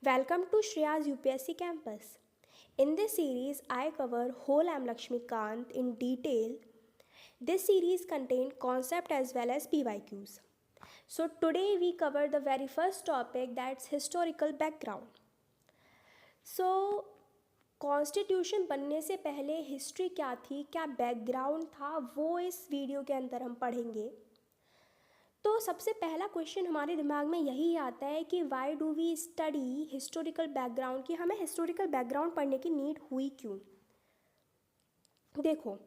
Welcome to Shreya's UPSC campus. In this series, I cover whole M. Lakshmikant in detail. This series contains concept as well as PYQs. So today we cover the very first topic, that's historical background. So constitution बनने से पहले history क्या थी, क्या background था, वो इस video के अंदर हम पढ़ेंगे। तो सबसे पहला क्वेश्चन हमारे दिमाग में यही आता है कि why do we study historical background, कि हमें हिस्टोरिकल बैकग्राउंड पढ़ने की नीड हुई क्यों। देखो,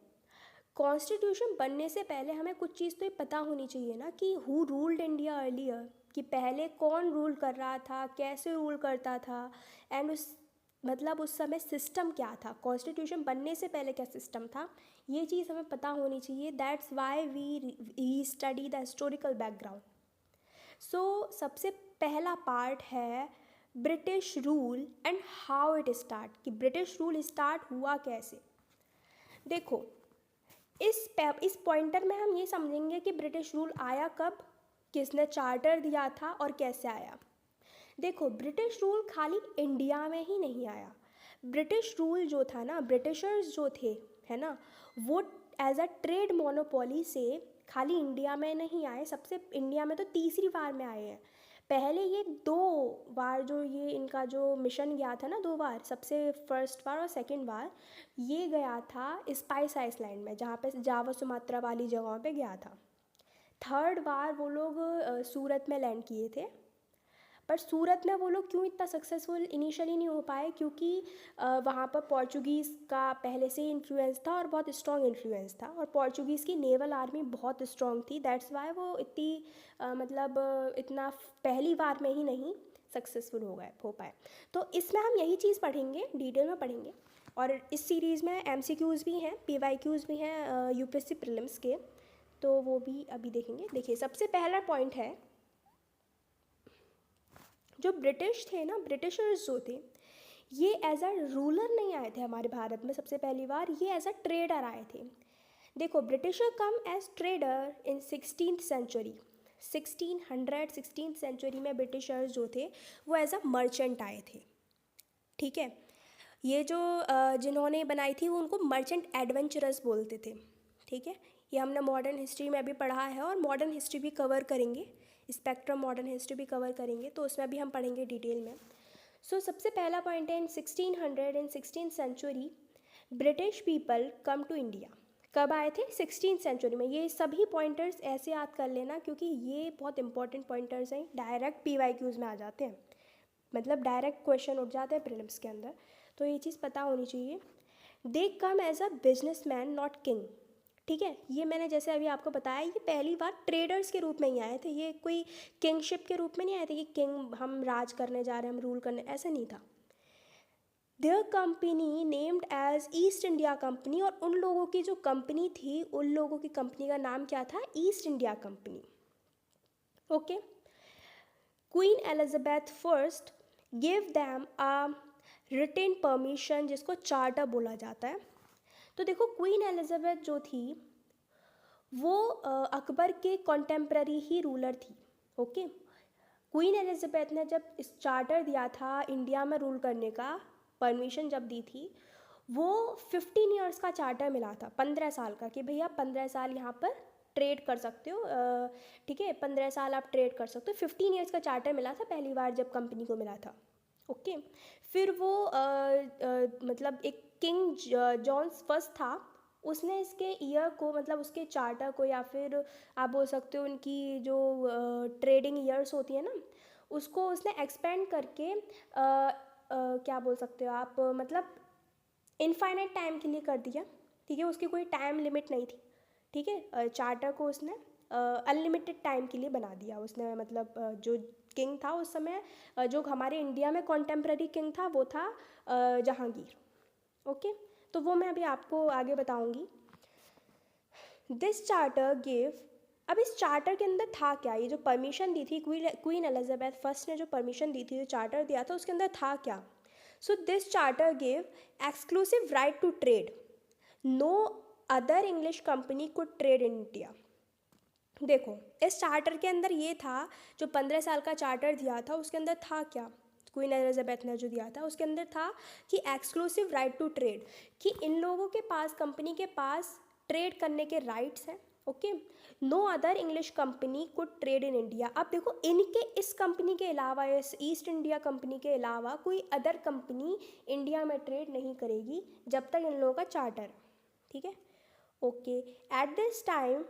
कॉन्स्टिट्यूशन बनने से पहले हमें कुछ चीज़ तो ये पता होनी चाहिए ना कि हु रूल्ड इंडिया अर्लियर, कि पहले कौन रूल कर रहा था, कैसे रूल करता था, एंड उस समय सिस्टम क्या था, कॉन्स्टिट्यूशन बनने से पहले क्या सिस्टम था, ये चीज़ हमें पता होनी चाहिए। That's why we study the historical background. So सबसे पहला पार्ट है British rule and how it start, कि ब्रिटिश रूल स्टार्ट हुआ कैसे। देखो, इस पॉइंटर में हम ये समझेंगे कि ब्रिटिश रूल आया कब, किसने चार्टर दिया था और कैसे आया। देखो, ब्रिटिश रूल खाली इंडिया में ही नहीं आया। ब्रिटिश रूल जो था ना, ब्रिटिशर्स जो थे, है ना, वो एज अ ट्रेड मोनोपोली से खाली इंडिया में नहीं आए। सबसे इंडिया में तो तीसरी बार में आए हैं। पहले ये 2 बार जो ये इनका जो मिशन गया था ना, 2 बार, सबसे फर्स्ट बार और सेकंड बार ये गया था स्पाइस आइसलैंड में, जहाँ पे जावा सुमात्रा वाली जगहों पे गया था। थर्ड बार वो लोग सूरत में लैंड किए थे, पर सूरत में वो लोग क्यों इतना सक्सेसफुल इनिशियली नहीं हो पाए, क्योंकि वहाँ पर पोर्चुगीज़ का पहले से ही इन्फ्लुएंस था और बहुत स्ट्रॉन्ग इन्फ्लुएंस था, और पोर्चुगीज़ की नेवल आर्मी बहुत स्ट्रॉन्ग थी। दैट्स वाई वो इतनी इतना पहली बार में ही नहीं सक्सेसफुल हो पाए। तो इसमें हम यही चीज़ पढ़ेंगे, डिटेल में पढ़ेंगे। और इस सीरीज़ में MCQs भी हैं, PYQs भी हैं UPSC प्रीलिम्स के, तो वो भी अभी देखेंगे। देखिए, सबसे पहला पॉइंट है, जो ब्रिटिश थे ना, ब्रिटिशर्स जो थे, ये एज अ रूलर नहीं आए थे हमारे भारत में सबसे पहली बार, ये एज अ ट्रेडर आए थे। देखो, Britisher come as trader in 16th century. 1600 century में ब्रिटिशर्स जो थे वो एज अ मर्चेंट आए थे। ठीक है, ये जो जिन्होंने बनाई थी वो उनको मर्चेंट एडवेंचरस बोलते थे। ठीक है, ये हमने मॉडर्न हिस्ट्री में भी पढ़ा है और मॉडर्न हिस्ट्री भी कवर करेंगे, स्पेक्ट्रम मॉडर्न हिस्ट्री भी कवर करेंगे, तो उसमें भी हम पढ़ेंगे डिटेल में। सो सबसे पहला पॉइंट है, in 1600 in 16th century British people come to India. कब आए थे? 16th सेंचुरी में। ये सभी पॉइंटर्स ऐसे याद कर लेना, क्योंकि ये बहुत इंपॉर्टेंट पॉइंटर्स हैं, डायरेक्ट PYQs में आ जाते हैं, मतलब डायरेक्ट क्वेश्चन उठ जाते हैं प्रीलिम्स के अंदर, तो ये चीज़ पता होनी चाहिए। They come as a businessman not king. ठीक है, ये मैंने जैसे अभी आपको बताया, ये पहली बार ट्रेडर्स के रूप में ही आए थे, ये कोई किंगशिप के रूप में नहीं आए थे कि किंग हम राज करने जा रहे हैं, हम रूल करने, ऐसा नहीं था। There company named as East India Company, और उन लोगों की जो कंपनी थी, उन लोगों की कंपनी का नाम क्या था? East India Company. Okay, queen Elizabeth first give them a written permission, जिसको चार्टर बोला जाता है। तो देखो, क्वीन एलिजाबेथ जो थी वो अकबर के कॉन्टेम्प्ररी ही रूलर थी। ओके, क्वीन एलिजाबेथ ने जब इस चार्टर दिया था इंडिया में रूल करने का, परमिशन जब दी थी, वो 15 ईयर्स का चार्टर मिला था, 15 साल का, कि भैया 15 साल यहाँ पर ट्रेड कर सकते हो। ठीक है, 15 साल आप ट्रेड कर सकते हो। 15 ईयर्स का चार्टर मिला था पहली बार जब कंपनी को मिला था। ओके, फिर वो मतलब एक किंग जॉन्स फर्स्ट था, उसने इसके ईयर को, मतलब उसके चार्टर को, या फिर आप बोल सकते हो उनकी जो ट्रेडिंग ईयर्स होती है ना, उसको उसने एक्सपेंड करके क्या बोल सकते हो आप, मतलब इनफाइनाइट टाइम के लिए कर दिया। ठीक है, उसकी कोई टाइम लिमिट नहीं थी। ठीक है, चार्टर को उसने अनलिमिटेड टाइम के लिए बना दिया उसने, मतलब जो किंग था उस समय, जो हमारे इंडिया में कॉन्टेम्प्ररी किंग था, वो था जहांगीर। ओके, तो वो मैं अभी आपको आगे बताऊंगी। दिस चार्टर गिव, अब इस चार्टर के अंदर था क्या, ये जो परमिशन दी थी क्वीन एलिजाबेथ फर्स्ट ने, जो परमिशन दी थी, जो चार्टर दिया था, उसके अंदर था क्या? So this charter give exclusive right to trade, no other English company could trade in India. देखो, इस चार्टर के अंदर ये था, जो 15 साल का चार्टर दिया था, उसके अंदर था क्या? क्वीन एलिजाबेथ ने जो दिया था, उसके अंदर था कि एक्सक्लूसिव राइट टू ट्रेड, कि इन लोगों के पास, कंपनी के पास ट्रेड करने के राइट्स हैं। Okay, no other English company could trade in India. अब देखो, इनके इस कंपनी के अलावा, इस ईस्ट इंडिया कंपनी के अलावा कोई अदर कंपनी इंडिया में ट्रेड नहीं करेगी जब तक इन लोगों का चार्टर, ठीक है। Okay, at this time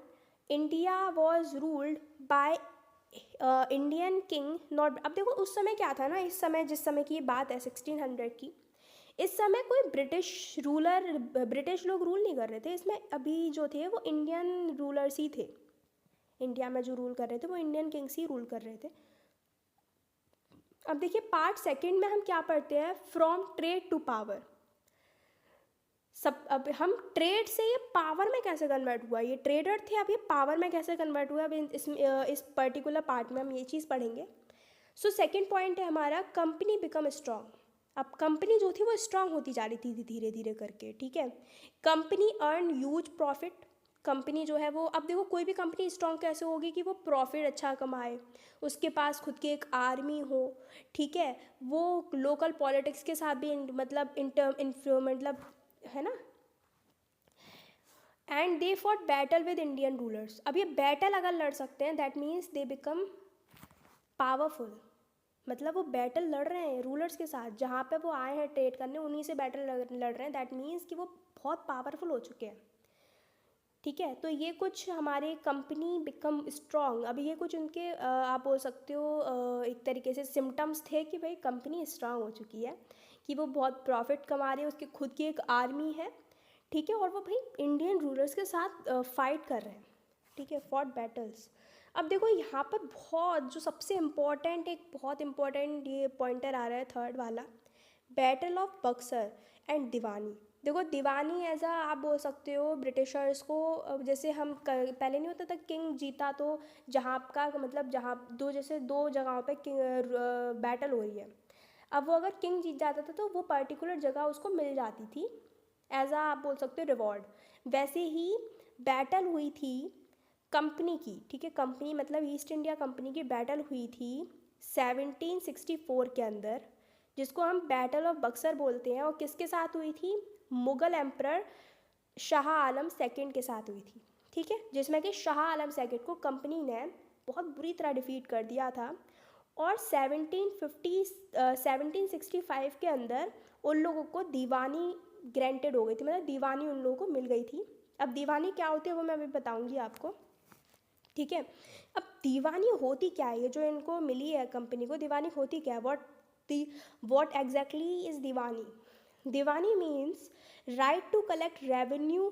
India was ruled by Indian king not. अब देखो उस समय क्या था ना, इस समय जिस समय की बात है 1600 की, इस समय कोई ब्रिटिश रूलर, ब्रिटिश लोग रूल नहीं कर रहे थे इसमें। अभी जो थे वो इंडियन रूलर्स ही थे, इंडिया में जो रूल कर रहे थे वो इंडियन किंग्स ही रूल कर रहे थे। अब देखिए पार्ट सेकंड में हम क्या पढ़ते हैं, फ्रॉम ट्रेड टू पावर। सब अब हम ट्रेड से ये पावर में कैसे कन्वर्ट हुआ, ये ट्रेडर थे, अब ये पावर में कैसे कन्वर्ट हुआ, अब इस पर्टिकुलर पार्ट में हम ये चीज़ पढ़ेंगे। सो सेकंड पॉइंट है हमारा, कंपनी बिकम स्ट्रॉन्ग। अब कंपनी जो थी वो स्ट्रांग होती जा रही थी धीरे धीरे करके, ठीक है। Company earn huge profit. Company जो है वो, अब देखो कोई भी कंपनी स्ट्रांग कैसे होगी कि वो प्रॉफिट अच्छा कमाए, उसके पास खुद की एक आर्मी हो, ठीक है, वो लोकल पॉलिटिक्स के साथ भी मतलब मतलब है ना। And they fought battle with Indian rulers. अब ये बैटल अगर लड़ सकते हैं that means they become powerful, मतलब वो बैटल लड़ रहे हैं रूलर्स के साथ, जहाँ पे वो आए हैं ट्रेड करने, उन्हीं से बैटल लड़ रहे हैं, दैट मीन्स कि वो बहुत पावरफुल हो चुके हैं, ठीक है। तो ये कुछ हमारे कंपनी बिकम स्ट्रॉन्ग, अभी ये कुछ उनके आप बोल सकते हो एक तरीके से सिम्टम्स थे कि भाई कंपनी स्ट्रांग हो चुकी है, कि वो बहुत प्रॉफिट कमा रही है, उसकी खुद की एक आर्मी है, ठीक है, और वो भाई इंडियन रूलर्स के साथ फाइट कर रहे हैं, ठीक है, फॉट बैटल्स। अब देखो यहाँ पर बहुत जो सबसे इम्पॉर्टेंट, एक बहुत इम्पॉर्टेंट ये पॉइंटर आ रहा है थर्ड वाला, बैटल ऑफ बक्सर एंड दीवानी। देखो दीवानी एज आ आप बोल सकते हो ब्रिटिशर्स को, जैसे हम पहले नहीं होता था किंग जीता तो जहाँ का मतलब जहाँ दो, जैसे दो जगहों पे बैटल हो रही है, अब वो अगर किंग जीत जाता था तो वो पर्टिकुलर जगह उसको मिल जाती थी एज आ आप बोल सकते हो रिवॉर्ड। वैसे ही बैटल हुई थी कंपनी की, ठीक है, कंपनी मतलब ईस्ट इंडिया कंपनी की बैटल हुई थी 1764 के अंदर, जिसको हम बैटल ऑफ बक्सर बोलते हैं, और किसके साथ हुई थी, मुगल एम्परर शाह आलम सेकंड के साथ हुई थी, ठीक है, जिसमें कि शाह आलम सेकंड को कंपनी ने बहुत बुरी तरह डिफीट कर दिया था। और 1765 के अंदर उन लोगों को दीवानी ग्रांटेड हो गई थी, मतलब दीवानी उन लोगों को मिल गई थी। अब दीवानी क्या होती है वो मैं अभी बताऊंगी आपको, ठीक है। अब दीवानी होती क्या है, ये जो इनको मिली है कंपनी को, दीवानी होती क्या है, what exactly is diwani. Diwani means right to collect revenue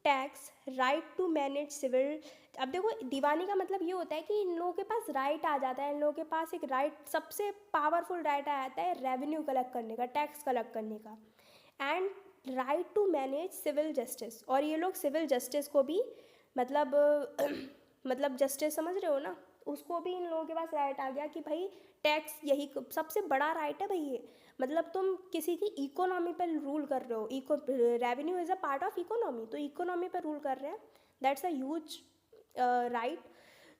tax, right to manage civil. अब देखो दीवानी का मतलब ये होता है कि इन लोगों के पास राइट आ जाता है, इन लोगों के पास एक राइट, सबसे पावरफुल राइट आ जाता है रेवेन्यू कलेक्ट करने का, टैक्स कलेक्ट करने का, and right to manage civil justice. और ये लोग सिविल जस्टिस को भी मतलब मतलब जस्टिस समझ रहे हो ना, उसको भी इन लोगों के पास राइट आ गया कि भाई टैक्स यही सबसे बड़ा राइट है भाई ये, मतलब तुम किसी की इकोनॉमी पर रूल कर रहे हो, revenue is a part of economy, तो इकोनॉमी पर रूल कर रहे हैं, दैट्स अ ह्यूज राइट।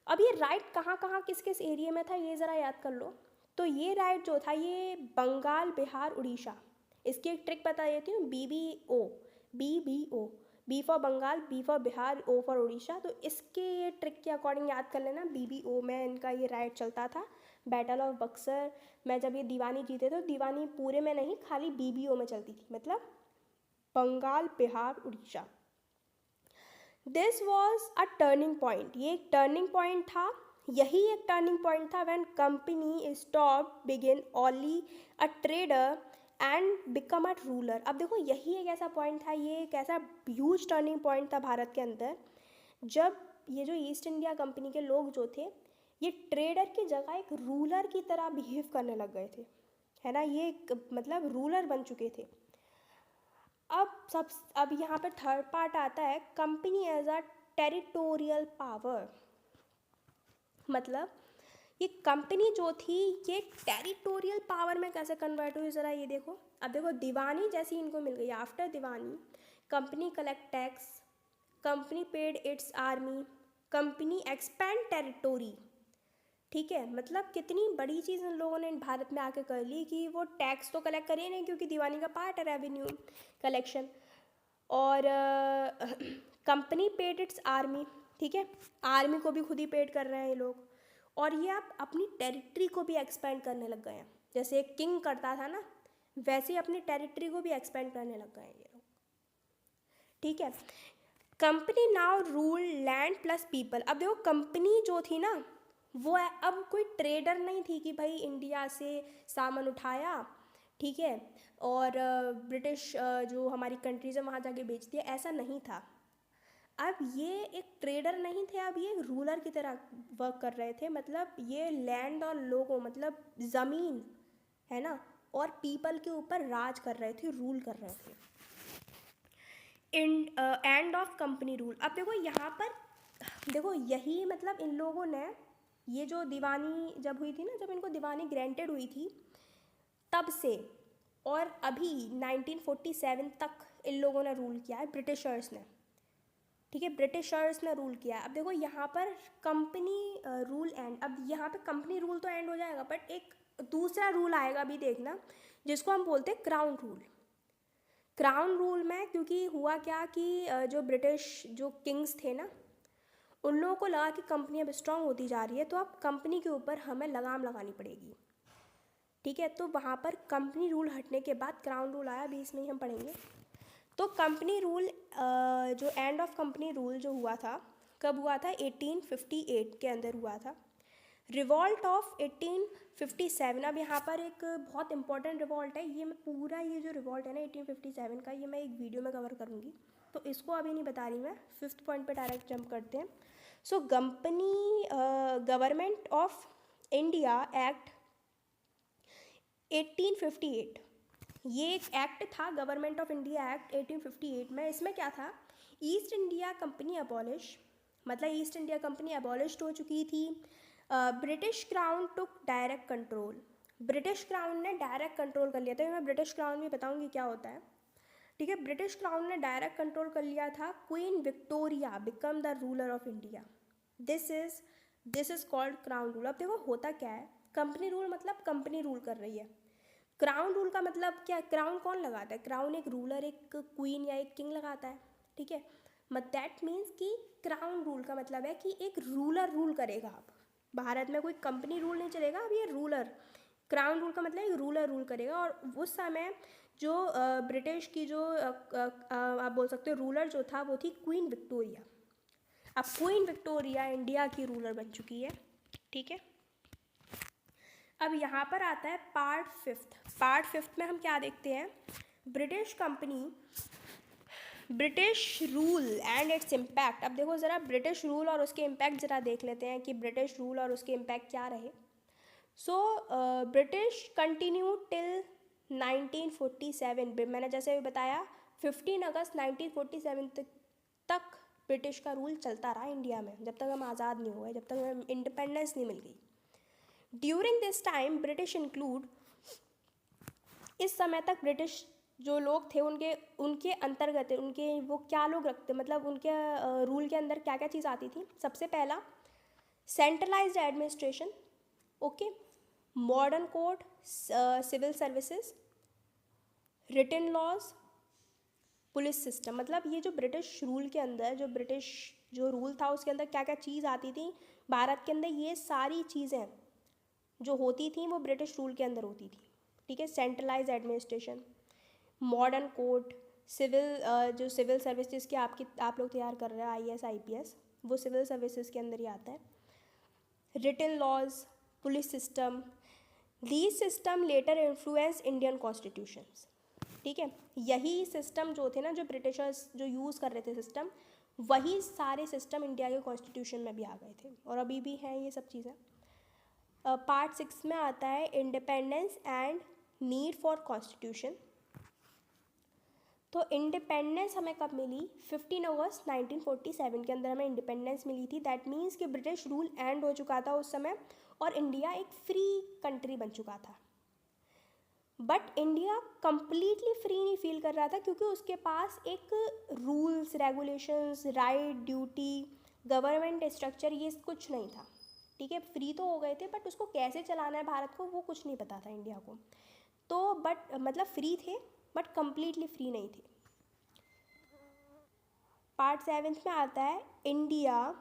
अब ये राइट कहाँ कहाँ किस किस एरिया में था ये ज़रा याद कर लो। तो ये राइट जो था ये बंगाल, बिहार, उड़ीसा, इसकी एक ट्रिक बता देती हूँ, BBO, B for Bengal, B for Bihar, O for Orissa. तो इसके ये ट्रिक के अकॉर्डिंग याद कर लेना, BBO में इनका ये राइट चलता था। बैटल ऑफ बक्सर में जब ये दीवानी जीते थे, दीवानी पूरे में नहीं, खाली BBO में चलती थी, मतलब Bengal, Bihar, Orissa. This was a turning point, ये एक टर्निंग पॉइंट था, यही एक टर्निंग पॉइंट था when company stop begin only a trader and become a ruler. अब देखो यही एक ऐसा पॉइंट था, ये एक ऐसा ह्यूज टर्निंग पॉइंट था भारत के अंदर, जब ये जो ईस्ट इंडिया कंपनी के लोग जो थे ये ट्रेडर की जगह एक रूलर की तरह बिहेव करने लग गए थे, है ना, ये मतलब रूलर बन चुके थे। अब यहाँ पर थर्ड पार्ट आता है, company as a territorial power. मतलब ये कंपनी जो थी ये टेरिटोरियल पावर में कैसे कन्वर्ट हुई, ज़रा ये देखो। अब देखो दीवानी जैसी इनको मिल गई, after Deewani company collect tax, company paid it's army, company expand territory, ठीक है, मतलब कितनी बड़ी चीज़ इन लोगों ने भारत में आके कर ली कि वो टैक्स तो कलेक्ट करिए नहीं, क्योंकि दीवानी का पार्ट है रेवेन्यू कलेक्शन। और कंपनी पेड इट्स आर्मी, ठीक है, आर्मी को भी खुद ही पेड कर रहे हैं ये लोग। और ये आप अपनी टेरिटरी को भी एक्सपेंड करने लग गए हैं, जैसे एक किंग करता था ना, वैसे ही अपनी टेरिटरी को भी एक्सपेंड करने लग गए हैं ये लोग, ठीक है। Company now rule land plus people. अब देखो कंपनी जो थी ना, वो अब कोई ट्रेडर नहीं थी कि भाई इंडिया से सामान उठाया, ठीक है, और ब्रिटिश जो हमारी कंट्रीज है वहाँ जाके बेच दिया, ऐसा नहीं था। अब ये एक ट्रेडर नहीं थे, अब ये रूलर की तरह वर्क कर रहे थे। मतलब ये लैंड और लोगों, मतलब ज़मीन है ना, और पीपल के ऊपर राज कर रहे थे, रूल कर रहे थे। End of company rule. अब देखो यहाँ पर देखो, यही मतलब इन लोगों ने ये जो दीवानी जब हुई थी ना, जब इनको दीवानी ग्रांटेड हुई थी तब से और अभी 1947 तक इन लोगों ने रूल किया है, ब्रिटिशर्स ने, ठीक है, ब्रिटिशर्स ने रूल किया है। अब देखो यहाँ पर कंपनी रूल एंड, अब यहाँ पे कंपनी रूल तो एंड हो जाएगा, बट एक दूसरा रूल आएगा अभी देखना, जिसको हम बोलते हैं क्राउन रूल। क्राउन रूल में क्योंकि हुआ क्या कि जो ब्रिटिश जो किंग्स थे ना, उन लोगों को लगा कि कंपनी अब स्ट्रांग होती जा रही है, तो अब कंपनी के ऊपर हमें लगाम लगानी पड़ेगी, ठीक है। तो वहाँ पर कंपनी रूल हटने के बाद क्राउन रूल आया, अभी इसमें ही हम पढ़ेंगे। तो कंपनी रूल जो एंड ऑफ कंपनी रूल जो हुआ था, कब हुआ था, 1858 के अंदर हुआ था। Revolt of 1857। अब यहाँ पर एक बहुत इंपॉर्टेंट रिवॉल्ट है, ये मैं पूरा ये जो रिवॉल्ट है ना 1857 का, ये मैं एक वीडियो में कवर करूँगी, तो इसको अभी नहीं बता रही मैं। 5th पॉइंट पे डायरेक्ट जंप करते हैं। So company government of India act 1858, ये एक एक्ट था, गवर्नमेंट ऑफ इंडिया एक्ट 1858 में। इसमें क्या था, ईस्ट इंडिया कंपनी अबॉलिश, मतलब ईस्ट इंडिया कंपनी अबॉलिश हो चुकी थी। ब्रिटिश क्राउन टुक डायरेक्ट कंट्रोल, ब्रिटिश क्राउन ने डायरेक्ट कंट्रोल कर लिया था। मैं ब्रिटिश क्राउन भी बताऊंगी क्या होता है, ठीक है। ब्रिटिश क्राउन ने डायरेक्ट कंट्रोल कर लिया था। Queen Victoria become the ruler of India. This is called crown rule. अब देखो होता क्या है, कंपनी रूल मतलब कंपनी रूल कर रही है। क्राउन रूल का मतलब क्या, क्राउन कौन लगाता है, क्राउन एक रूलर, एक क्वीन या एक किंग लगाता है, ठीक है। बट दैट मीन्स कि क्राउन रूल का मतलब है कि एक रूलर रूल करेगा। अब भारत में कोई कंपनी रूल नहीं चलेगा, अब ये रूलर, क्राउन रूल का मतलब एक रूलर रूल करेगा। और उस समय जो ब्रिटिश की जो आप बोल सकते हो रूलर जो था, वो थी क्वीन विक्टोरिया। अब क्वीन विक्टोरिया इंडिया की रूलर बन चुकी है, ठीक है। अब यहाँ पर आता है पार्ट 5th। पार्ट 5th में हम क्या देखते हैं, British company, British rule and its impact. अब देखो ज़रा ब्रिटिश रूल और उसके इम्पैक्ट ज़रा देख लेते हैं कि ब्रिटिश रूल और उसके इम्पैक्ट क्या रहे। So British continue till 1947। मैंने जैसे भी बताया 15 अगस्त 1947 तक ब्रिटिश का रूल चलता रहा इंडिया में, जब तक हम आज़ाद नहीं हुए, जब तक हमें इंडिपेंडेंस नहीं मिल गई। During this time British include, इस समय तक ब्रिटिश जो लोग थे उनके अंतर्गत उनके वो क्या लोग रखते, मतलब उनके रूल के अंदर क्या क्या चीज़ आती थी। सबसे पहला centralised administration, okay, modern code, civil services, written laws, police system. मतलब ये जो ब्रिटिश रूल के अंदर, जो ब्रिटिश जो रूल था उसके अंदर क्या क्या चीज़ आती थी भारत के अंदर, ये सारी चीज़ें जो होती थी वो ब्रिटिश रूल के अंदर होती थी, ठीक है। Centralise administration, modern code, civil जो सिविल सर्विसेज के आप लोग तैयार कर रहे हैं IAS IPS, वो सिविल सर्विसेज के अंदर ही आता है। Written laws, police system, these system later influence Indian constitutions, ठीक है। यही सिस्टम जो थे ना, जो ब्रिटिशर्स जो यूज़ कर रहे थे सिस्टम, वही सारे सिस्टम इंडिया के कॉन्स्टिट्यूशन में भी आ गए थे और अभी भी हैं ये सब चीज़ें। पार्ट 6 में आता है independence and need for constitution. तो इंडिपेंडेंस हमें कब मिली, 15 अगस्त 1947 के अंदर हमें इंडिपेंडेंस मिली थी। दैट मीन्स कि ब्रिटिश रूल एंड हो चुका था उस समय और इंडिया एक फ्री कंट्री बन चुका था। बट इंडिया कंप्लीटली फ्री नहीं फील कर रहा था, क्योंकि उसके पास एक rules regulations, right, duty, government structure, ये कुछ नहीं था। ठीक है, फ्री तो हो गए थे बट उसको कैसे चलाना है भारत को वो कुछ नहीं पता था इंडिया को। तो बट मतलब फ्री थे बट कम्प्लीटली फ्री नहीं थे। पार्ट 7 में आता है इंडिया,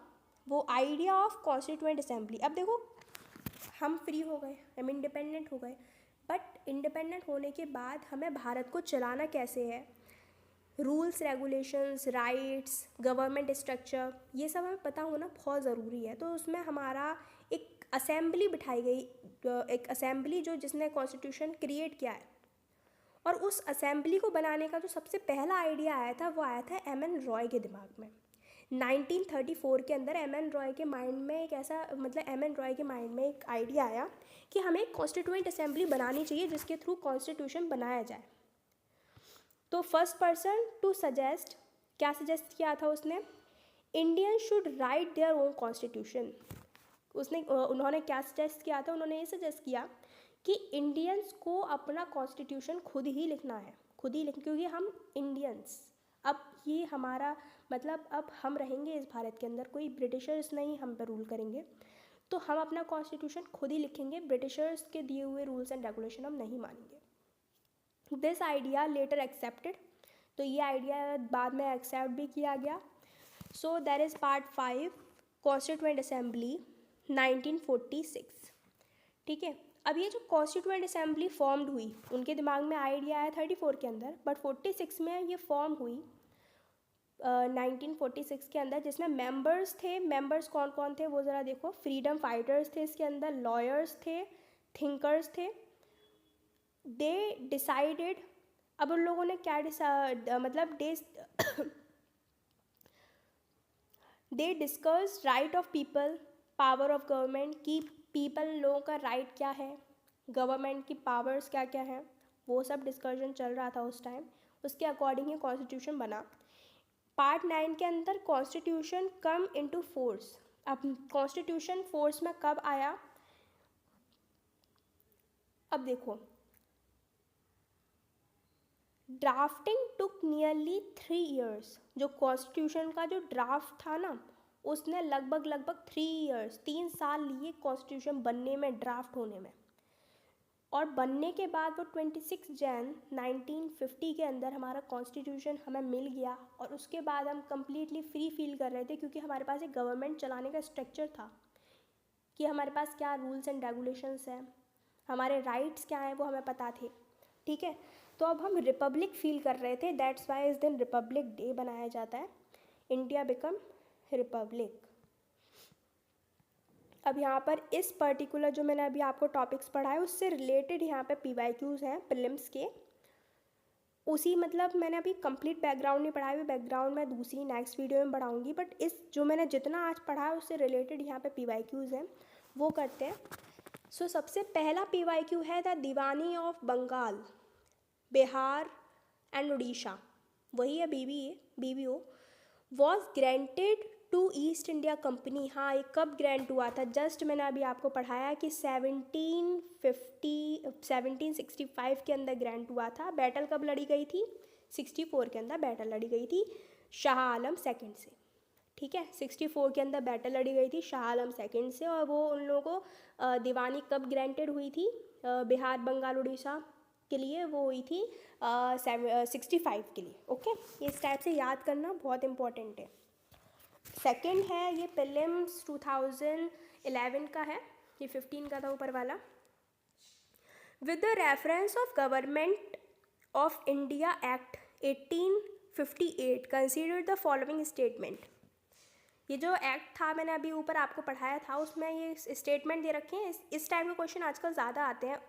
वो आइडिया ऑफ कॉन्स्टिट्यूएंट असेंबली। अब देखो हम फ्री हो गए, हम इंडिपेंडेंट हो गए, बट इंडिपेंडेंट होने के बाद हमें भारत को चलाना कैसे है, rules regulations, rights, government structure, ये सब हमें पता होना बहुत ज़रूरी है। तो उसमें हमारा एक असेंबली बिठाई गई, एक असेंबली जो जिसने कॉन्स्टिट्यूशन क्रिएट किया है, और उस असेंबली को बनाने का जो सबसे पहला आइडिया आया था वो आया था एम.एन. रॉय के दिमाग में 1934 के अंदर। एम.एन. रॉय के माइंड में एक ऐसा मतलब एम.एन. रॉय के माइंड में एक आइडिया आया कि हमें एक कॉन्स्टिट्यूएंट असेंबली बनानी चाहिए जिसके थ्रू कॉन्स्टिट्यूशन बनाया जाए। तो फर्स्ट पर्सन टू सजेस्ट, क्या सजेस्ट किया था उसने, Indian should write their own constitution. उन्होंने क्या सजेस्ट किया था, उन्होंने ये सजेस्ट किया कि इंडियंस को अपना कॉन्स्टिट्यूशन खुद ही लिखना है, खुद ही लिख, क्योंकि हम इंडियंस, अब ये हमारा मतलब अब हम रहेंगे इस भारत के अंदर, कोई ब्रिटिशर्स नहीं हम पर रूल करेंगे, तो हम अपना कॉन्स्टिट्यूशन खुद ही लिखेंगे, ब्रिटिशर्स के दिए हुए रूल्स एंड रेगुलेशन हम नहीं मानेंगे। दिस आइडिया लेटर एक्सेप्टेड, तो ये आइडिया बाद में एक्सेप्ट भी किया गया। So that is part 5 constituent assembly 1946। ठीक है, अब ये जो कॉन्स्टिट्यूएंट असेंबली फॉर्म्ड हुई, उनके दिमाग में आइडिया आया 34 के अंदर, बट 46 में ये फॉर्म हुई 1946 के अंदर, जिसमें मेंबर्स थे। मेंबर्स कौन कौन थे वो ज़रा देखो, फ्रीडम फाइटर्स थे इसके अंदर, लॉयर्स थे, थिंकर्स थे। दे डिसाइडेड, अब उन लोगों ने क्या मतलब they discuss right of people, power of government, की पीपल लोगों का राइट क्या है, गवर्नमेंट की पावर्स क्या क्या है, वो सब डिस्कशन चल रहा था उस टाइम। उसके अकॉर्डिंग ही कॉन्स्टिट्यूशन बना। पार्ट 9 के अंदर कॉन्स्टिट्यूशन कम इनटू फोर्स। अब कॉन्स्टिट्यूशन फोर्स में कब आया, अब देखो, ड्राफ्टिंग टुक नियरली 3 ईयर्स। जो कॉन्स्टिट्यूशन का जो ड्राफ्ट था ना, उसने लगभग 3 साल लिए कॉन्स्टिट्यूशन बनने में, ड्राफ्ट होने में, और बनने के बाद वो 26 जैन 1950 के अंदर हमारा कॉन्स्टिट्यूशन हमें मिल गया। और उसके बाद हम कम्प्लीटली फ्री फील कर रहे थे, क्योंकि हमारे पास एक गवर्नमेंट चलाने का स्ट्रक्चर था कि हमारे पास क्या रूल्स एंड रेगुलेशंस हैं, हमारे राइट्स क्या हैं वो हमें पता थे। ठीक है, तो अब हम रिपब्लिक फील कर रहे थे। दैट्स वाई इस दिन रिपब्लिक डे बनाया जाता है, इंडिया बिकम रिपब्लिक। अब यहाँ पर इस पर्टिकुलर जो मैंने अभी आपको टॉपिक्स पढ़ाए उससे रिलेटेड यहाँ पे PYQs हैं प्रीलिम्स के। उसी मतलब मैंने अभी कंप्लीट बैकग्राउंड नहीं पढ़ाया, बैकग्राउंड मैं दूसरी नेक्स्ट वीडियो में पढ़ाऊँगी, बट इस जो मैंने जितना आज पढ़ा है उससे रिलेटेड यहाँ पे PYQs हैं, वो करते हैं। सो सबसे पहला PYQ है the diwani of Bengal, Bihar and Orissa, वही है BBO, was granted to East India Company. हाँ, ये कब ग्रांट हुआ था, जस्ट मैंने अभी आपको पढ़ाया कि 1765 के अंदर ग्रांट हुआ था। बैटल कब लड़ी गई थी, 64 के अंदर बैटल लड़ी गई थी शाह आलम सेकंड से। ठीक है, 64 के अंदर बैटल लड़ी गई थी शाह आलम सेकंड से, और वो उन लोगों को दीवानी कब ग्रांटेड हुई थी, बिहार बंगाल उड़ीसा के लिए वो हुई थी 65 के लिए। ओके, ये इस टाइप से याद करना बहुत इंपॉर्टेंट है। सेकंड है ये प्रीलिम्स 2011 का है, ये 15 का था ऊपर वाला। With the reference of government of India act 1858 consider the following statement. ये जो एक्ट था मैंने अभी ऊपर आपको पढ़ाया था, उसमें ये स्टेटमेंट दे रखे हैं। इस टाइप के क्वेश्चन आजकल ज़्यादा आते हैं,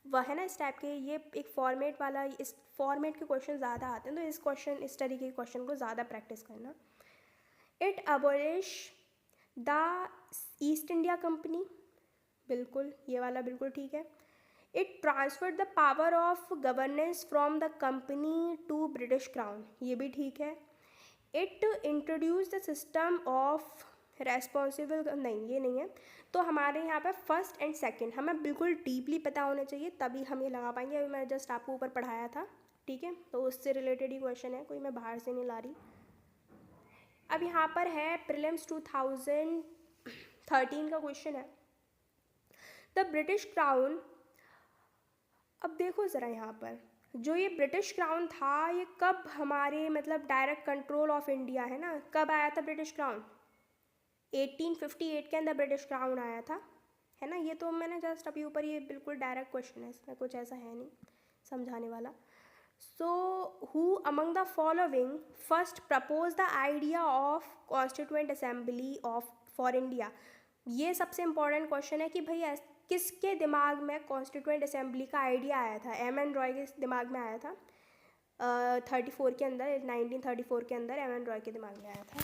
वह है ना इस टाइप के, ये एक फॉर्मेट वाला, इस फॉर्मेट के क्वेश्चन ज़्यादा आते हैं, तो इस तरीके के क्वेश्चन को ज़्यादा प्रैक्टिस करना। It abolish the East India Company, बिल्कुल ये वाला बिल्कुल ठीक है। It transferred the power of governance from the company to British crown, ये भी ठीक है। It introduce the system of responsible, नहीं ये नहीं है। तो हमारे यहाँ पे फर्स्ट एंड सेकंड हमें बिल्कुल डीपली पता होने चाहिए, तभी हम ये लगा पाएंगे। अभी मैं जस्ट आपको ऊपर पढ़ाया था, ठीक है, तो उससे रिलेटेड ही क्वेश्चन है, कोई मैं बाहर से नहीं ला रही। अब यहाँ पर है प्रीलिम्स 2013 का क्वेश्चन है। द ब्रिटिश क्राउन, अब देखो ज़रा यहाँ पर जो ये ब्रिटिश क्राउन था ये कब हमारे मतलब डायरेक्ट कंट्रोल ऑफ इंडिया है ना, कब आया था ब्रिटिश क्राउन? 1858 के अंदर ब्रिटिश क्राउन आया था, है ना। ये तो मैंने जस्ट अभी ऊपर, ये बिल्कुल डायरेक्ट क्वेश्चन है, इसमें कुछ ऐसा है नहीं समझाने वाला। So who among the following first propose the idea of constituent assembly of for India? ये सबसे इंपॉर्टेंट क्वेश्चन है कि भाई किसके दिमाग में कॉन्स्टिट्यूएंट असेंबली का आइडिया आया था? एम.एन. रॉय के दिमाग में आया था 34 के अंदर, 1934 के अंदर एम.एन. रॉय के दिमाग में आया था।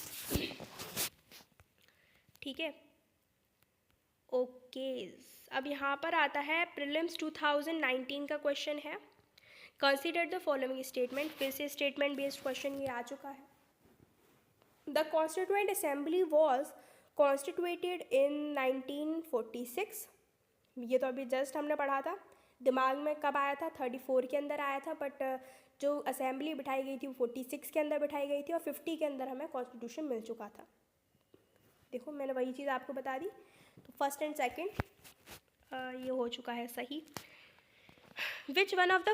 ठीक है, ओके। अब यहाँ पर आता है प्रीलिम्स 2019 का क्वेश्चन है, कंसीडर द फॉलोइंग स्टेटमेंट। फिर से स्टेटमेंट बेस्ड क्वेश्चन ये आ चुका है। The constituent assembly was constituted इन 1946, ये तो अभी जस्ट हमने पढ़ा था। दिमाग में कब आया था? 34 के अंदर आया था, बट जो असेंबली बिठाई गई थी वो 46 के अंदर बिठाई गई थी, और 50 के अंदर हमें कॉन्स्टिट्यूशन मिल चुका था। देखो मैंने वही चीज़ आपको बता दी। तो फर्स्ट एंड सेकंड ये हो चुका है सही। Which one of the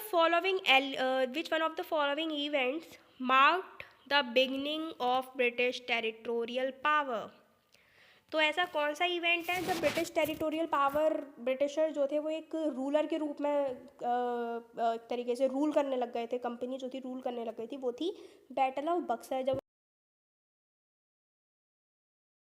following events marked the beginning of British territorial power? तो ऐसा कौन सा इवेंट है जब ब्रिटिश टेरिटोरियल पावर, ब्रिटिशर जो थे वो एक रूलर के रूप में तरीके से रूल करने लग गए थे, कंपनी जो थी रूल करने लग गई थी, वो थी बैटल ऑफ बक्सर। जब